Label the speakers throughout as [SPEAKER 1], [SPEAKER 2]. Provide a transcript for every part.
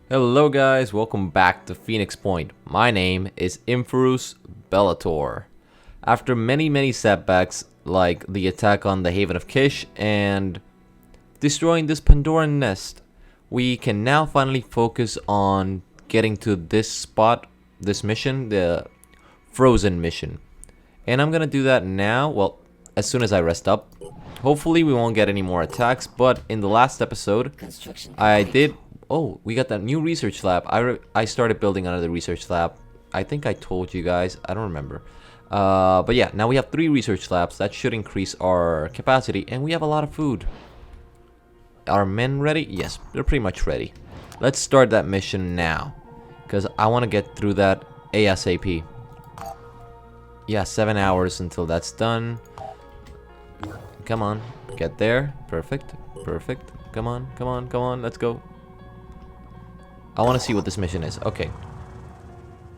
[SPEAKER 1] Hello guys, welcome back to Phoenix Point. My name is Infurus Bellator. After many setbacks like the attack on the Haven of Kish and destroying this Pandoran nest, we can now finally focus on getting to this spot, this mission, the Frozen mission. And I'm gonna do that now, well, as soon as I rest up. Hopefully we won't get any more attacks, but in the last episode, I did... Oh, we got that new research lab. I started building another research lab. I think I told you guys. I don't remember. But yeah, now we have 3 research labs. That should increase our capacity, and we have a lot of food. Are men ready? Yes, they're pretty much ready. Let's start that mission now, because I want to get through that ASAP. Yeah, 7 hours until that's done. Come on, get there. Perfect. Come on, let's go. I want to see what this mission is. Okay.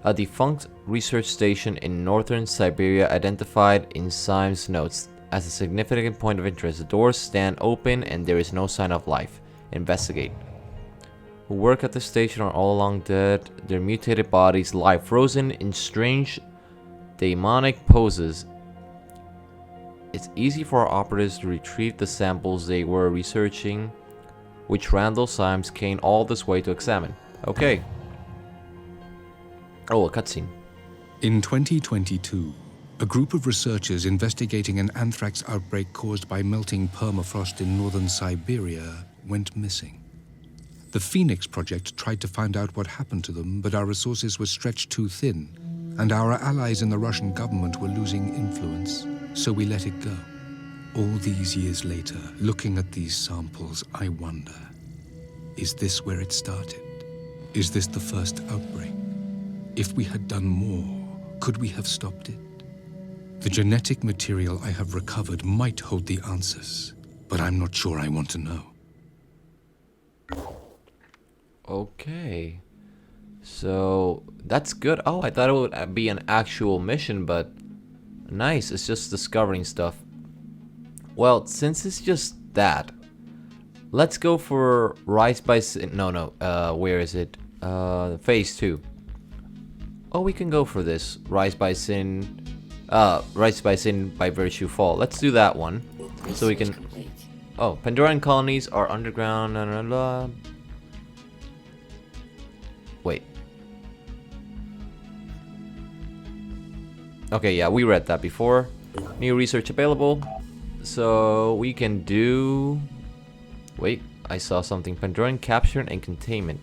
[SPEAKER 1] A defunct research station in northern Siberia identified in Syme's notes as a significant point of interest. The doors stand open and there is no sign of life. Investigate. Who work at the station are all long dead. Their mutated bodies lie frozen in strange demonic poses. It's easy for our operatives to retrieve the samples they were researching, which Randall Symes came all this way to examine. Okay. Oh, a cutscene.
[SPEAKER 2] In 2022, a group of researchers investigating an anthrax outbreak caused by melting permafrost in northern Siberia went missing. The Phoenix Project tried to find out what happened to them, but our resources were stretched too thin, and our allies in the Russian government were losing influence, so we let it go. All these years later, looking at these samples, I wonder, is this where it started? Is this the first outbreak? If we had done more, could we have stopped it? The genetic material I have recovered might hold the answers, but I'm not sure I want to know.
[SPEAKER 1] Okay. So, that's good. Oh, I thought it would be an actual mission, but nice. It's just discovering stuff. Well, since it's just that, let's go for Rise by Sin. No, where is it? Phase 2. Oh, we can go for this. Rise by Sin by Virtue Fall. Let's do that one. So we can... Oh, Pandoran colonies are underground. Wait. Okay, yeah, we read that before. New research available. So we can do... Wait, I saw something. Pandoran capture and containment.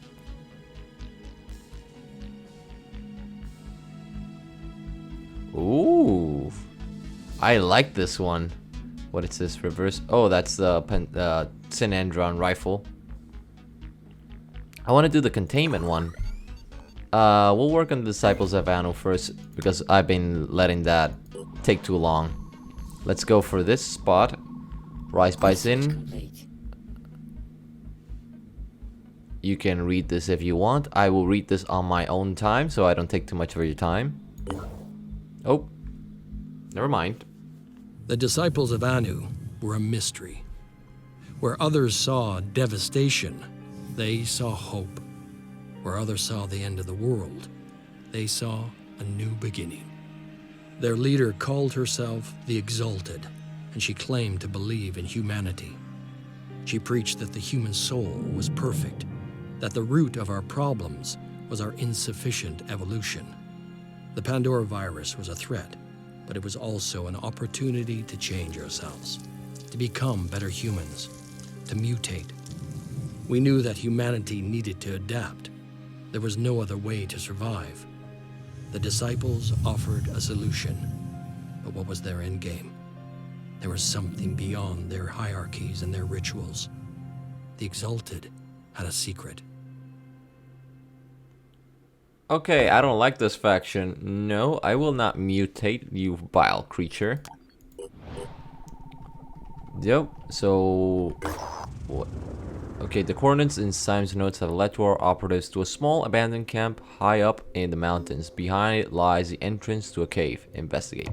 [SPEAKER 1] Ooh, I like this one. What is this? Reverse. Oh, that's the Synandron rifle. I want to do the containment one. We'll work on the Disciples of Anu first because I've been letting that take too long. Let's go for this spot. Rise by Sin. You can read this if you want. I will read this on my own time so I don't take too much of your time. Oh, never mind.
[SPEAKER 3] The Disciples of Anu were a mystery. Where others saw devastation, they saw hope. Where others saw the end of the world, they saw a new beginning. Their leader called herself the Exalted, and she claimed to believe in humanity. She preached that the human soul was perfect, that the root of our problems was our insufficient evolution. The Pandora virus was a threat, but it was also an opportunity to change ourselves, to become better humans, to mutate. We knew that humanity needed to adapt. There was no other way to survive. The disciples offered a solution, but what was their end game? There was something beyond their hierarchies and their rituals. The Exalted had a secret.
[SPEAKER 1] Okay, I don't like this faction. No, I will not mutate, you vile creature. Yep, so... What? Okay, the coordinates in Syme's notes have led to our operatives to a small abandoned camp high up in the mountains. Behind it lies the entrance to a cave. Investigate.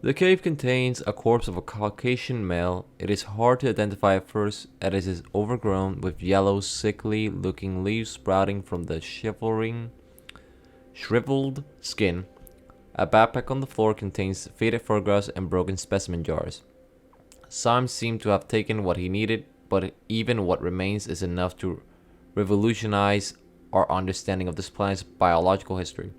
[SPEAKER 1] The cave contains a corpse of a Caucasian male. It is hard to identify at first as it is overgrown with yellow, sickly-looking leaves sprouting from the shriveled skin. A backpack on the floor contains faded photographs and broken specimen jars. Sam seemed to have taken what he needed, but even what remains is enough to revolutionize our understanding of this planet's biological history.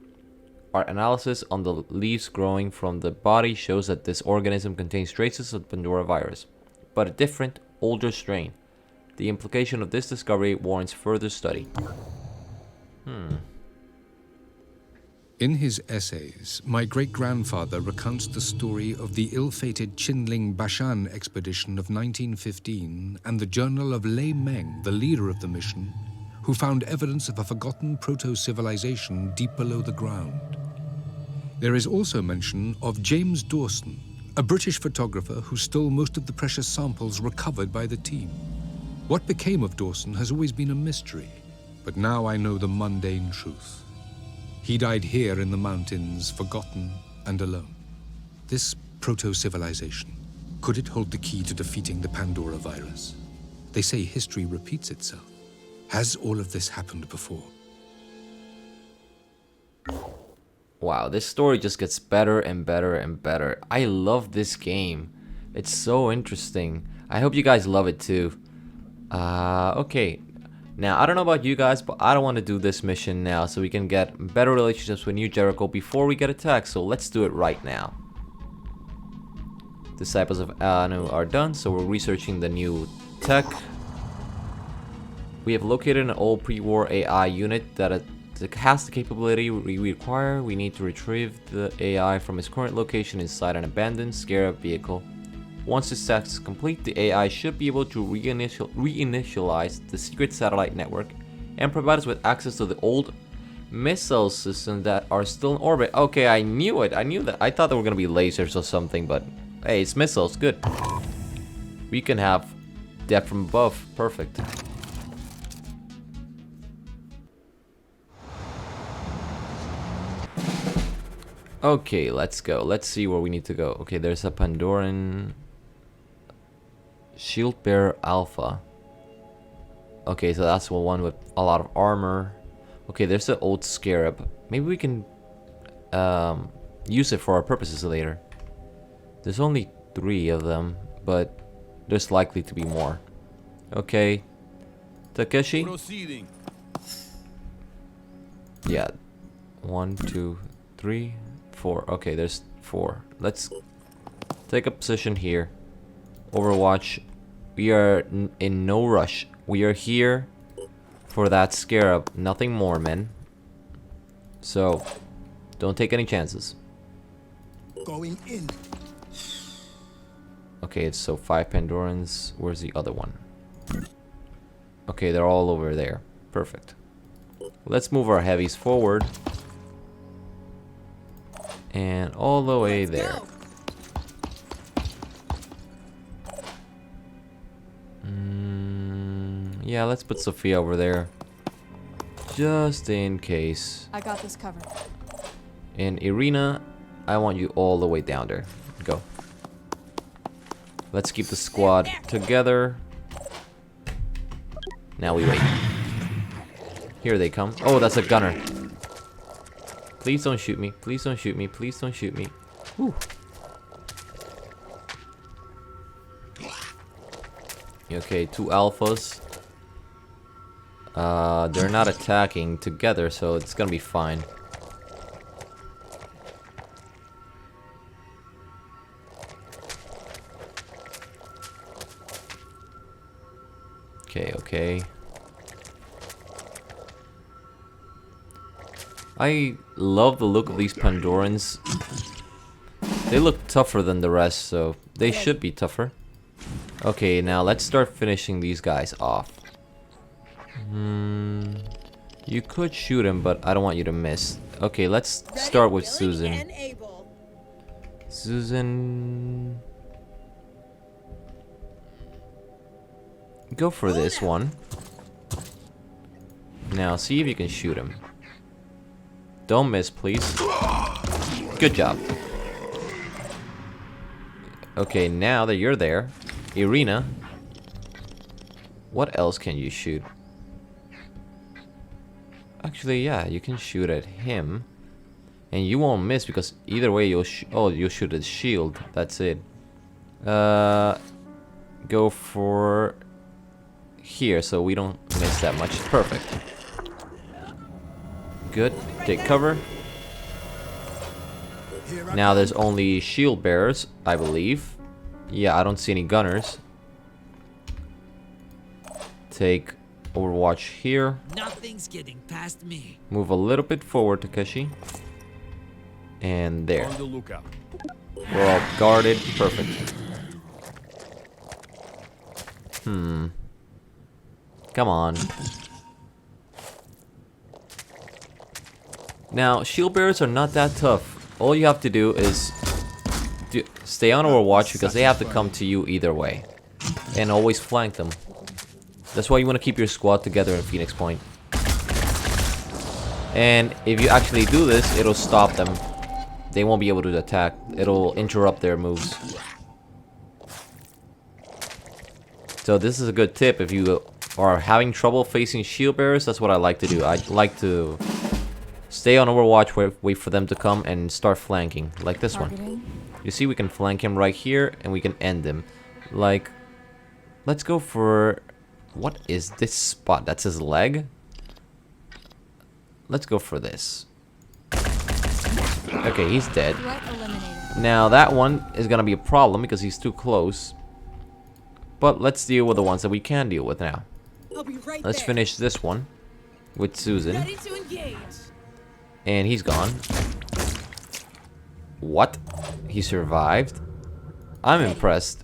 [SPEAKER 1] Our analysis on the leaves growing from the body shows that this organism contains traces of the Pandora virus, but a different, older strain. The implication of this discovery warrants further study.
[SPEAKER 2] In his essays, my great-grandfather recounts the story of the ill-fated Qinling Bashan expedition of 1915 and the journal of Lei Meng, the leader of the mission, who found evidence of a forgotten proto-civilization deep below the ground. There is also mention of James Dawson, a British photographer who stole most of the precious samples recovered by the team. What became of Dawson has always been a mystery, but now I know the mundane truth. He died here in the mountains, forgotten and alone. This proto-civilization, could it hold the key to defeating the Pandora virus? They say history repeats itself. Has all of this happened before?
[SPEAKER 1] Wow, this story just gets better and better and better. I love this game. It's so interesting. I hope you guys love it too. Okay. Now, I don't know about you guys, but I don't want to do this mission now so we can get better relationships with New Jericho before we get attacked. So let's do it right now. Disciples of Anu are done, so we're researching the new tech. We have located an old pre-war AI unit that has the capability we require. We need to retrieve the AI from its current location inside an abandoned STRREAM vehicle. Once this task is complete, the AI should be able to reinitialize the secret satellite network and provide us with access to the old missile systems that are still in orbit. Okay, I knew it. I knew that. I thought they were going to be lasers or something, but hey, it's missiles. Good. We can have death from above. Perfect. Okay, let's go. Let's see where we need to go. Okay, there's a Pandoran Shield Bearer Alpha. Okay, so that's the one with a lot of armor. Okay, there's the old Scarab. Maybe we can use it for our purposes later. There's only 3 of them, but there's likely to be more. Okay, Takeshi?
[SPEAKER 4] Proceeding.
[SPEAKER 1] Yeah, 1, 2, 3, 4. Okay, there's 4. Let's take a position here. Overwatch. We are in no rush. We are here for that Scarab. Nothing more, men. So, don't take any chances.
[SPEAKER 4] Going in.
[SPEAKER 1] Okay, so 5 Pandorans. Where's the other one? Okay, they're all over there. Perfect. Let's move our heavies forward. And all the way there. Yeah, let's put Sophia over there. Just in case.
[SPEAKER 5] I got this covered.
[SPEAKER 1] And Irina, I want you all the way down there. Go. Let's keep the squad together. Now we wait. Here they come. Oh, that's a gunner. Please don't shoot me. Please don't shoot me. Please don't shoot me. Whew. Okay, 2 alphas. They're not attacking together, so it's gonna be fine. Okay, okay. I love the look of these Pandorans. They look tougher than the rest, so they should be tougher. Okay, now let's start finishing these guys off. You could shoot him, but I don't want you to miss. Okay, let's start with Susan. Susan... Go for this one. Now, see if you can shoot him. Don't miss, please. Good job. Okay, now that you're there, Irina, what else can you shoot? Actually, yeah, you can shoot at him. And you won't miss because either way you'll you'll shoot at shield. That's it. Go for here so we don't miss that much. Perfect. Good. Take cover. Now there's only shield bearers, I believe. Yeah, I don't see any gunners. Take Overwatch here.
[SPEAKER 5] Nothing's getting past me.
[SPEAKER 1] Move a little bit forward, Takeshi. And there.
[SPEAKER 6] On the lookout.
[SPEAKER 1] We're all guarded. Perfect. Come on. Now, shield bearers are not that tough. All you have to do is stay on Overwatch because they have to come to you either way. And always flank them. That's why you want to keep your squad together in Phoenix Point. And if you actually do this, it'll stop them. They won't be able to attack. It'll interrupt their moves. So this is a good tip if you are having trouble facing shield bearers. That's what I like to do. I like to stay on Overwatch, wait for them to come and start flanking, like this one. You see, we can flank him right here and we can end him. Like, let's go for, what is this spot? That's his leg. Let's go for this. Okay, he's dead. Now that one is gonna be a problem because he's too close. But let's deal with the ones that we can deal with now. Let's finish this one with Susan.
[SPEAKER 5] Ready to engage.
[SPEAKER 1] And he's gone. What? He survived? I'm impressed.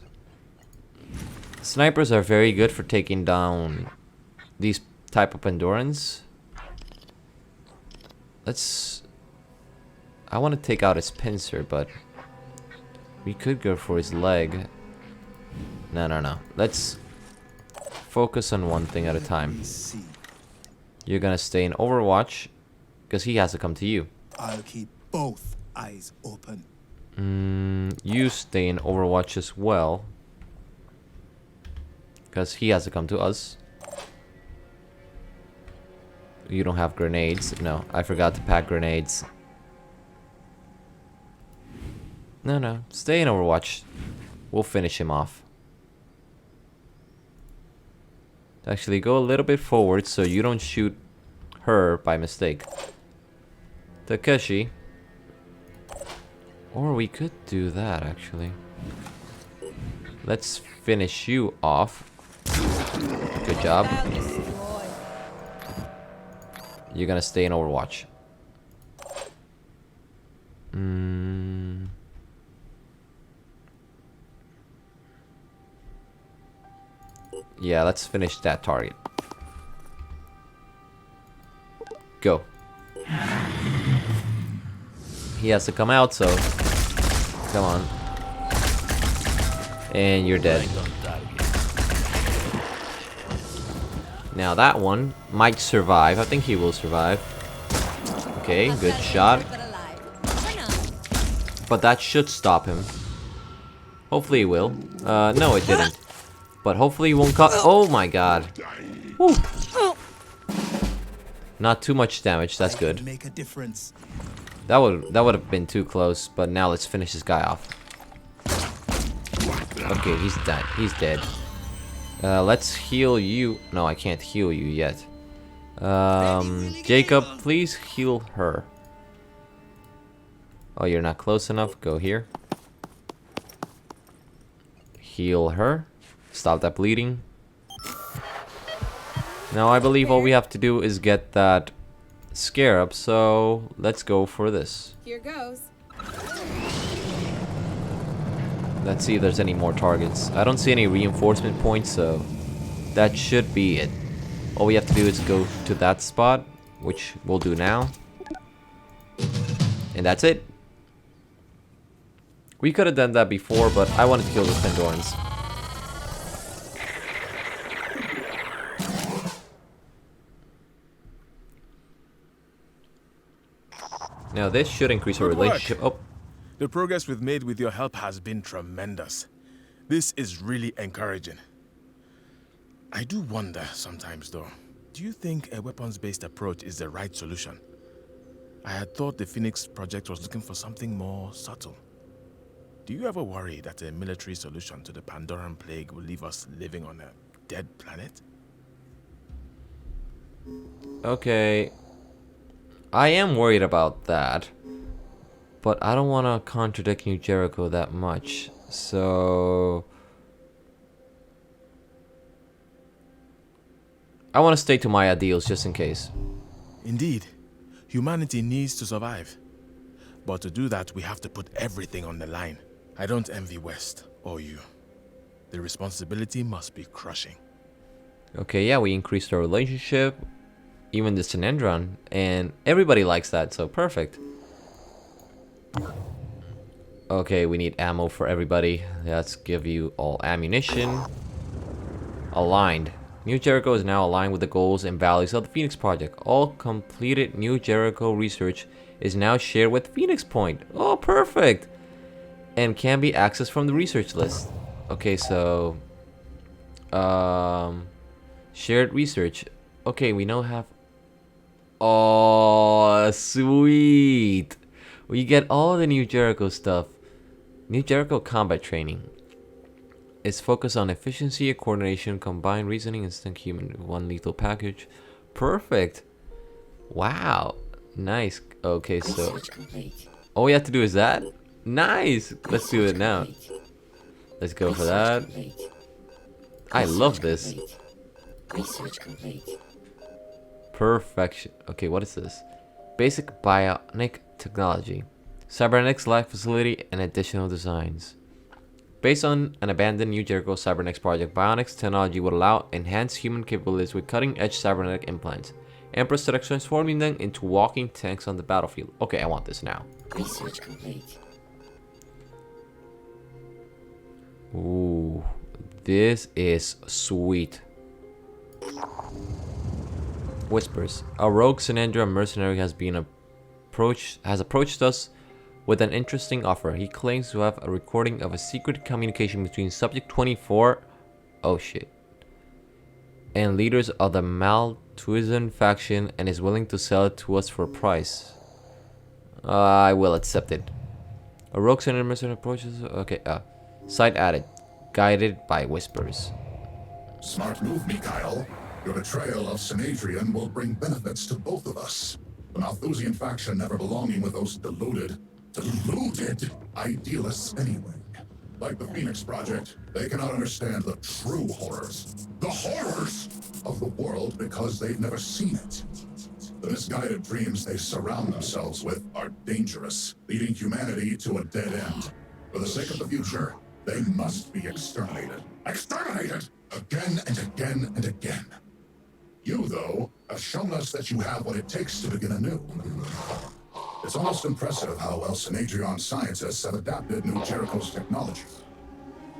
[SPEAKER 1] Snipers are very good for taking down these type of endurance. I want to take out his pincer, but we could go for his leg. No. Let's focus on one thing at a time. You're gonna stay in Overwatch because he has to come to you.
[SPEAKER 4] I'll keep both eyes open.
[SPEAKER 1] You stay in Overwatch as well because he has to come to us. You don't have grenades. No, I forgot to pack grenades. No. Stay in Overwatch. We'll finish him off. Actually, go a little bit forward so you don't shoot her by mistake. Takeshi. Or we could do that, actually. Let's finish you off. Good job. You're gonna stay in Overwatch. Yeah, let's finish that target. Go. He has to come out, so come on. And you're dead. Now that one might survive. I think he will survive. Okay, good shot. But that should stop him. Hopefully he will. No, it didn't. But hopefully he won't cut. Oh my god. Whew. Not too much damage. That's good.
[SPEAKER 4] Make a difference.
[SPEAKER 1] That would have been too close. But now let's finish this guy off. Okay, he's dead. He's dead. Let's heal you. No, I can't heal you yet. Jacob, please heal her. Oh, you're not close enough. Go here. Heal her. Stop that bleeding. Now I believe all we have to do is get that scarab, so let's go for this.
[SPEAKER 5] Here goes.
[SPEAKER 1] Let's see if there's any more targets. I don't see any reinforcement points, so that should be it. All we have to do is go to that spot, which we'll do now. And that's it. We could have done that before, but I wanted to kill the Pandorans. Now this should increase our relationship. Oh,
[SPEAKER 6] The progress we've made with your help has been tremendous. This is really encouraging. I do wonder sometimes, though. Do you think a weapons-based approach is the right solution? I had thought the Phoenix Project was looking for something more subtle. Do you ever worry that a military solution to the Pandoran plague will leave us living on a dead planet?
[SPEAKER 1] Okay. I am worried about that. But I don't want to contradict New Jericho that much. So I want to stay to my ideals just in case.
[SPEAKER 6] Indeed. Humanity needs to survive. But to do that, we have to put everything on the line. I don't envy West or you. The responsibility must be crushing.
[SPEAKER 1] Okay, yeah, we increased our relationship. Even the Synandron. And everybody likes that, so perfect. Okay, we need ammo for everybody. Let's give you all ammunition. Aligned. New Jericho is now aligned with the goals and values of the Phoenix Project. All completed New Jericho research is now shared with Phoenix Point. Oh, perfect! And can be accessed from the research list. Okay, so shared research. Okay, we now have. Oh, sweet! We get all the New Jericho stuff. New Jericho combat training. It's focused on efficiency, coordination, combined reasoning, instinct, human, one lethal package. Perfect. Wow. Nice. Okay, so. All we have to do is that? Nice. Let's do it now. Let's go for that. I love this. Perfection. Okay, what is this? Basic bionic technology. Cybernetics Life Facility and additional designs. Based on an abandoned New Jericho cybernetics project, bionics technology would allow enhanced human capabilities with cutting-edge cybernetic implants and prosthetics, transforming them into walking tanks on the battlefield. Okay, I want this now.
[SPEAKER 7] Research complete.
[SPEAKER 1] Ooh, this is sweet. Whispers. A rogue Synandra mercenary has approached us with an interesting offer. He claims to have a recording of a secret communication between Subject 24, oh shit, and leaders of the Maltuisan faction, and is willing to sell it to us for a price. I will accept it. A rogue Synandra mercenary approaches. Okay, site added. Guided by whispers.
[SPEAKER 8] Smart move, Mikhail. Your betrayal of STRREAM will bring benefits to both of us. The Malthusian faction never belonging with those deluded idealists anyway. Like the Phoenix Project, they cannot understand the true horrors. The horrors of the world because they've never seen it. The misguided dreams they surround themselves with are dangerous, leading humanity to a dead end. For the sake of the future, they must be exterminated. Exterminated! Again and again and again. You, though, have shown us that you have what it takes to begin anew. It's almost impressive how well STRREAM scientists have adapted New Jericho's technology.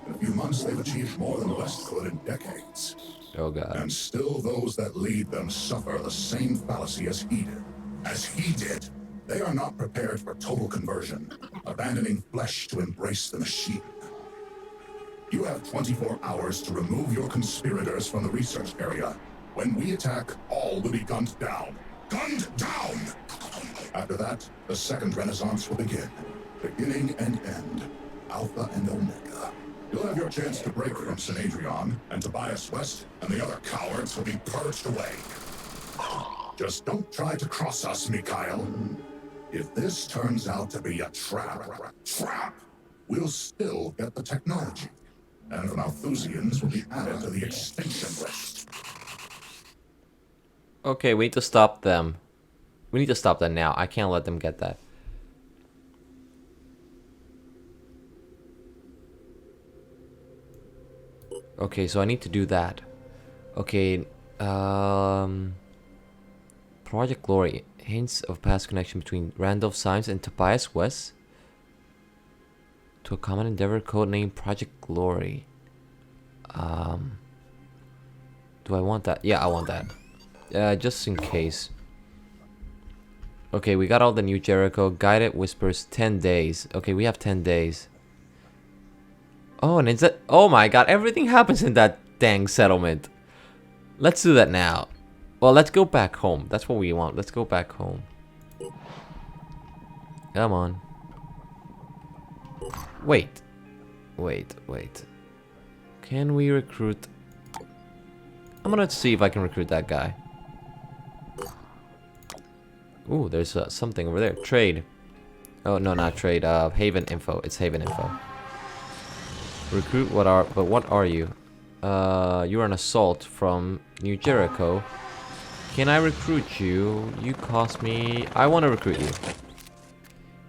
[SPEAKER 8] In a few months, they've achieved more than West could in decades.
[SPEAKER 1] Oh god.
[SPEAKER 8] And still those that lead them suffer the same fallacy as he did. As he did. They are not prepared for total conversion, abandoning flesh to embrace the machine. You have 24 hours to remove your conspirators from the research area. When we attack, all will be gunned down. Gunned down! After that, the second renaissance will begin. Beginning and end. Alpha and Omega. You'll have your chance to break from STRREAM, and Tobias West and the other cowards will be purged away. Just don't try to cross us, Mikhail. If this turns out to be a trap, we'll still get the technology. And the Malthusians will be added to the extinction list.
[SPEAKER 1] Okay, we need to stop them. We need to stop that now. I can't let them get that. Okay, so I need to do that. Okay, Project Glory. Hints of past connection between Randolph Symes and Tobias West to a common endeavor codenamed Project Glory. Do I want that? Yeah, I want that. Just in case. Okay, we got all the new Jericho. Guided Whispers, 10 days. Okay, we have 10 days. Oh, and it's that. Oh my god, everything happens in that dang settlement. Let's do that now. Well, let's go back home. That's what we want. Let's go back home. Come on. Wait. Wait. Can we recruit? I'm gonna see if I can recruit that guy. Ooh, there's something over there. Trade. Oh, no, not trade. Haven info. It's Haven info. Recruit, what are you? You're an assault from New Jericho. Can I recruit you? You cost me... I want to recruit you.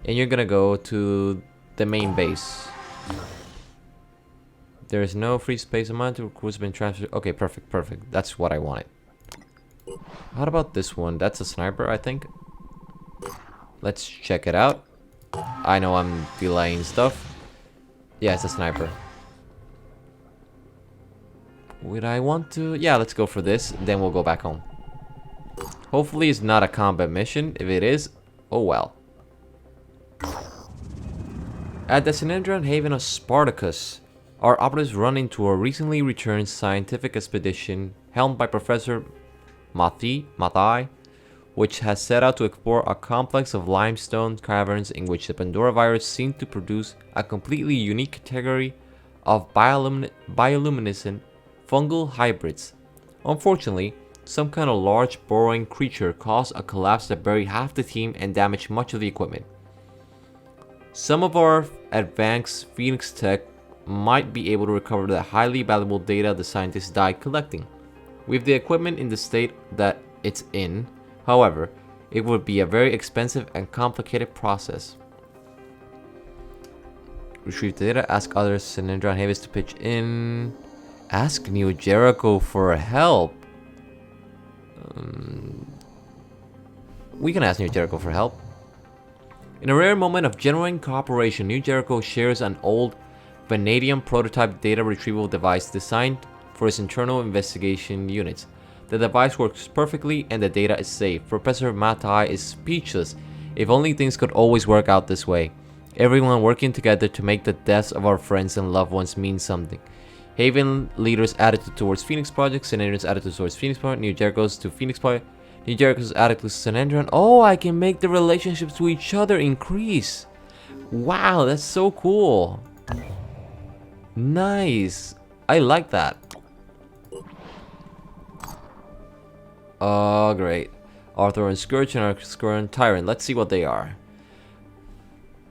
[SPEAKER 1] And you're gonna go to the main base. There is no free space amount to recruits been transferred. Okay, perfect. That's what I wanted. What about this one? That's a sniper, I think. Let's check it out. I know I'm delaying stuff. Yeah, it's a sniper. Would I want to? Yeah, let's go for this. Then we'll go back home. Hopefully it's not a combat mission. If it is, oh well. At the Synedrian Haven of Spartacus, our operatives run into a recently returned scientific expedition helmed by Professor Mathai, which has set out to explore a complex of limestone caverns in which the Pandora virus seemed to produce a completely unique category of bioluminescent fungal hybrids. Unfortunately, some kind of large burrowing creature caused a collapse that buried half the team and damaged much of the equipment. Some of our advanced Phoenix tech might be able to recover the highly valuable data the scientists died collecting. With the equipment in the state that it's in, however, it would be a very expensive and complicated process. Retrieve the data, ask other Synedrian Havens to pitch in. Ask New Jericho for help. We can ask New Jericho for help. In a rare moment of genuine cooperation, New Jericho shares an old vanadium prototype data retrieval device designed for its internal investigation units. The device works perfectly and the data is safe. Professor Matai is speechless. If only things could always work out this way. Everyone working together to make the deaths of our friends and loved ones mean something. Haven leaders' attitude towards Phoenix Project, Synedrian's attitude towards Phoenix Project, New Jericho's to Phoenix Project, New Jericho's attitude to Synedrian. Oh, I can make the relationships to each other increase. Wow, that's so cool. Nice. I like that. Oh, great. Arthur and Scourge and Scourge and Tyrant. Let's see what they are.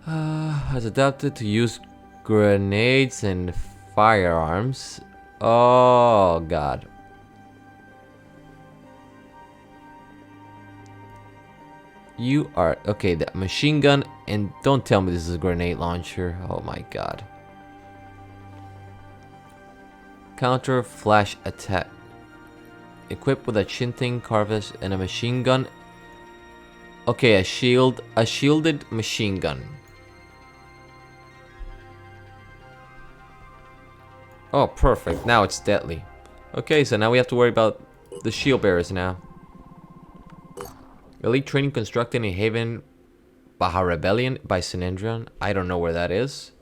[SPEAKER 1] Has adapted to use grenades and firearms. Oh, God. You are... Okay, the machine gun. And don't tell me this is a grenade launcher. Oh, my God. Counter flash attack. Equipped with a Chinting Carvest and a machine gun. Okay, a shielded machine gun. Oh, perfect. Now it's deadly. Okay, so now we have to worry about the shield bearers now. Elite training constructed in Haven Baja Rebellion by Synedrian. I don't know where that is.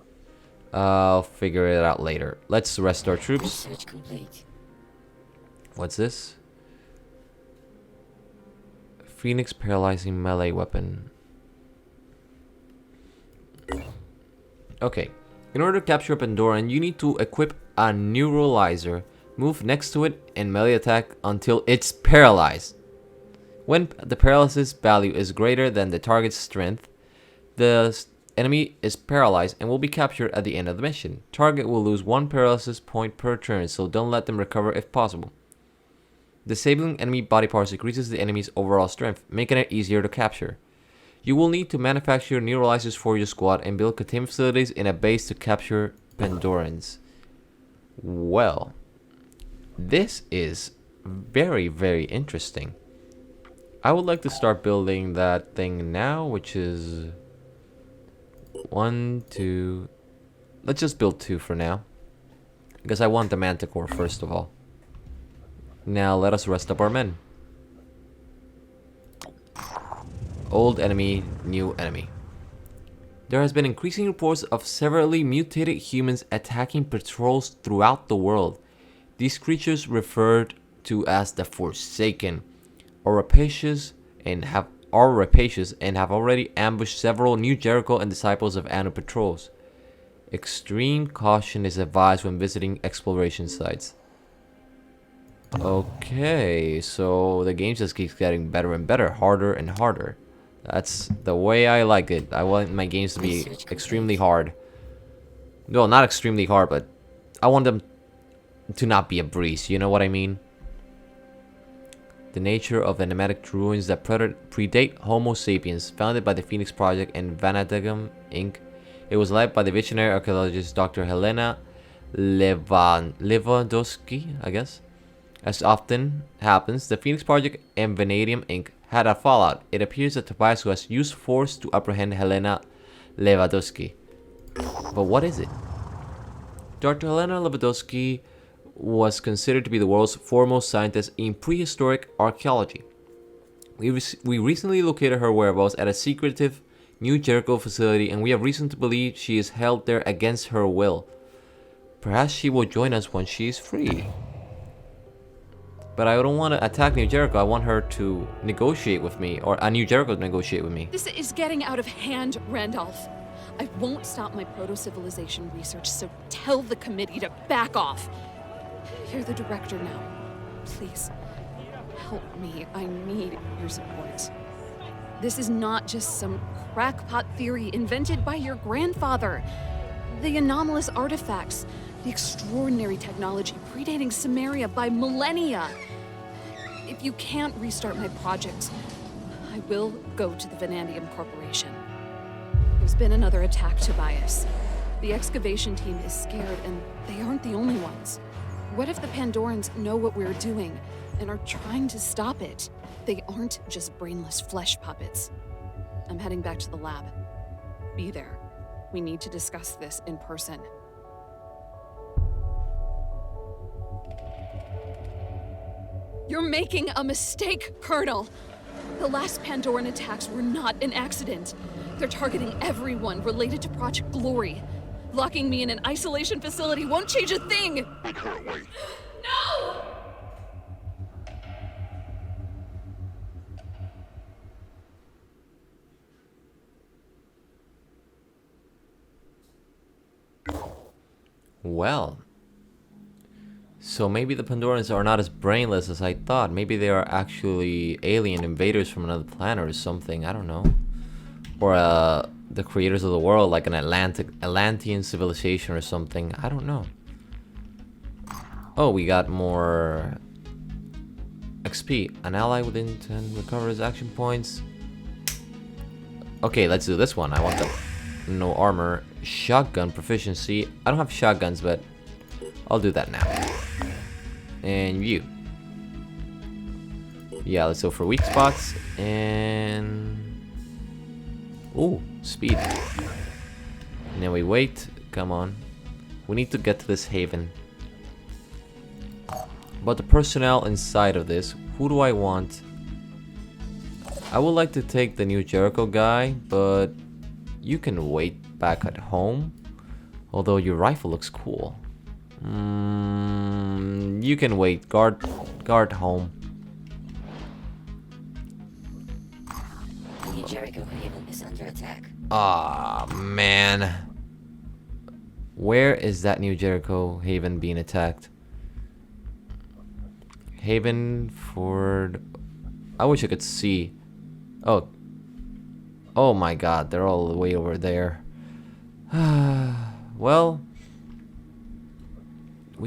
[SPEAKER 1] I'll figure it out later. Let's rest our troops.
[SPEAKER 7] Research complete.
[SPEAKER 1] What's this? Phoenix paralyzing melee weapon. Okay. In order to capture a Pandoran, you need to equip a neuralizer. Move next to it and melee attack until it's paralyzed. When the paralysis value is greater than the target's strength, the enemy is paralyzed and will be captured at the end of the mission. Target will lose 1 paralysis point per turn, so don't let them recover if possible. Disabling enemy body parts increases the enemy's overall strength, making it easier to capture. You will need to manufacture neuralizers for your squad and build containment facilities in a base to capture Pandorans. Well, this is very, very interesting. I would like to start building that thing now, which is 1, 2. Let's just build 2 for now, because I want the Manticore first of all. Now let us rest up our men. Old enemy, new enemy. There has been increasing reports of severely mutated humans attacking patrols throughout the world. These creatures, referred to as the Forsaken, are rapacious and have already ambushed several New Jericho and Disciples of Anu patrols. Extreme caution is advised when visiting exploration sites. Okay, so the game just keeps getting better and better, harder and harder. That's the way I like it. I want my games to be extremely hard. No, not extremely hard, but I want them to not be a breeze, you know what I mean? The nature of the nomadic ruins that predate Homo sapiens, founded by the Phoenix Project and Vanadagum Inc. It was led by the visionary archaeologist Dr. Helena Lewandowski, I guess. As often happens, the Phoenix Project and Vanadium Inc. had a fallout. It appears that Tobias has used force to apprehend Helena Lewandowski. But what is it? Dr. Helena Lewandowski was considered to be the world's foremost scientist in prehistoric archaeology. We recently located her whereabouts at a secretive New Jericho facility, and we have reason to believe she is held there against her will. Perhaps she will join us when she is free. But I don't want to attack New Jericho. I want her to negotiate with me, or New Jericho to negotiate with me.
[SPEAKER 7] This is getting out of hand, Randolph. I won't stop my proto-civilization research, so tell the committee to back off. You're the director now. Please, help me. I need your support. This is not just some crackpot theory invented by your grandfather. The anomalous artifacts, the extraordinary technology predating Samaria by millennia. If you can't restart my project, I will go to the Vanadium Corporation. There's been another attack, Tobias. The excavation team is scared, and they aren't the only ones. What if the Pandorans know what we're doing and are trying to stop it? They aren't just brainless flesh puppets. I'm heading back to the lab. Be there. We need to discuss this in person. You're making a mistake, Colonel. The last Pandoran attacks were not an accident. They're targeting everyone related to Project Glory. Locking me in an isolation facility won't change a thing!
[SPEAKER 8] I can't wait.
[SPEAKER 7] No!
[SPEAKER 1] Well, so maybe the Pandorans are not as brainless as I thought. Maybe they are actually alien invaders from another planet or something. I don't know. Or the creators of the world, like an Atlantean civilization or something. I don't know. Oh, we got more XP. An ally within 10 recovers action points. Okay, let's do this one. I want the no armor. Shotgun proficiency. I don't have shotguns, but I'll do that now. And you. Yeah, let's go for weak spots. And ooh, speed. And then we wait. Come on. We need to get to this haven. But the personnel inside of this, who do I want? I would like to take the New Jericho guy, but you can wait back at home. Although your rifle looks cool. You can wait. Guard home.
[SPEAKER 9] New Jericho Haven is under attack.
[SPEAKER 1] Ah, man. Where is that New Jericho Haven being attacked? Haven, Ford. I wish I could see. Oh. Oh my god, they're all the way over there. Well,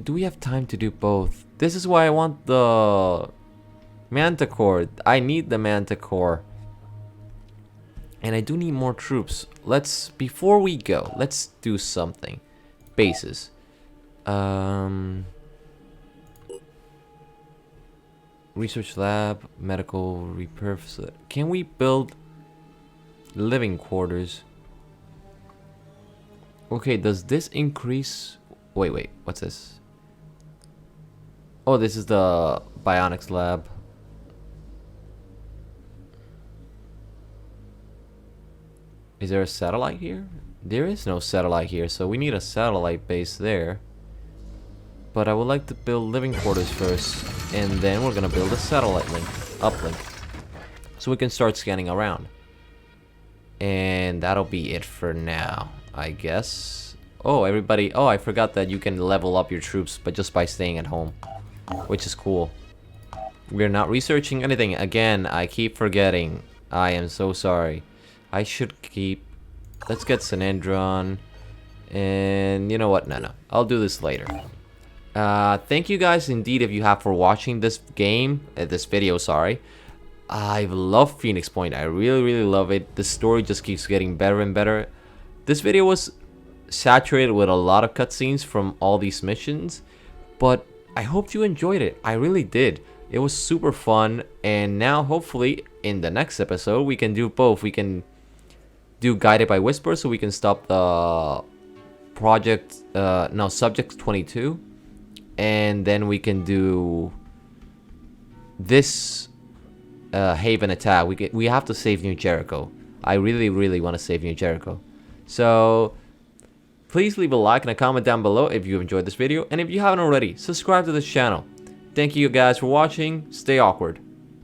[SPEAKER 1] do we have time to do both? This is why I want the Manticore. I need the Manticore. And I do need more troops. Before we go, let's do something. Bases. Research lab, medical repair facility. Can we build living quarters? Okay, does this increase? Wait, what's this? Oh, this is the bionics lab. Is there a satellite here? There is no satellite here, so we need a satellite base there. But I would like to build living quarters first, and then we're gonna build a satellite uplink, so we can start scanning around. And that'll be it for now, I guess. Oh, everybody! Oh, I forgot that you can level up your troops, but just by staying at home, which is cool. We're not researching anything again. I keep forgetting. I am so sorry. I should keep. Let's get Sanendron, and you know what? No, I'll do this later. Thank you guys indeed if you have for watching this game, this video, sorry. I love Phoenix Point. I really love it. The story just keeps getting better and better. This video was saturated with a lot of cutscenes from all these missions, but I hope you enjoyed it. I really did. It was super fun, and now hopefully in the next episode we can do both. We can do Guided by Whisper, so we can stop the Subject 22. And then we can do this Haven attack. We have to save New Jericho. I really want to save New Jericho. So please leave a like and a comment down below if you enjoyed this video. And if you haven't already, subscribe to this channel. Thank you guys for watching. Stay awkward.